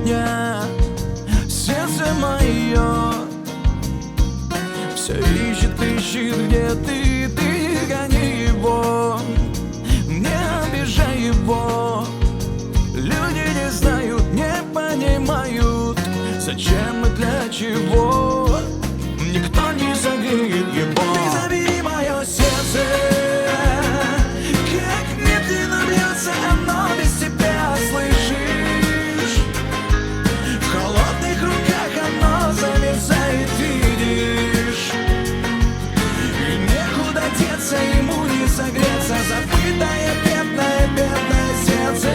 дня. Сердце мое все ищет, где ты гони его, не обижай его. Люди не знают, не понимают, зачем и для чего. Никто не согреет его. Ты забери мое сердце, как медленно бьется оно без тебя, слышишь? В холодных руках оно замерзает, видишь? И некуда деться, ему не согреться. Забытое, бедное, бедное сердце.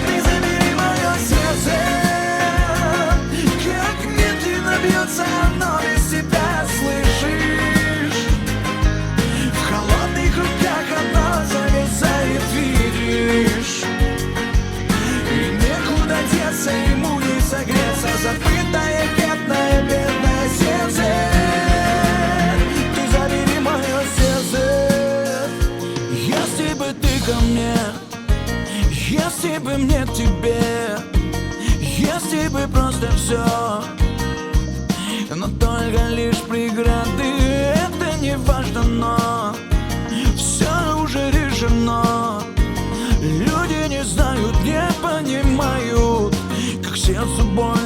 Ты забери мое сердце, как медленно бьется оно без тебя, слышишь? В холодных руках оно замерзает, видишь? И некуда деться, ему не согреться. Забытое, бедное, бедное сердце. Ты забери мое сердце. Если бы ты ко мне, если бы мне к тебе, если бы просто все, но только лишь преграды. Это не важно, но все уже решено. Люди не знают, не понимают, как сердцу больно.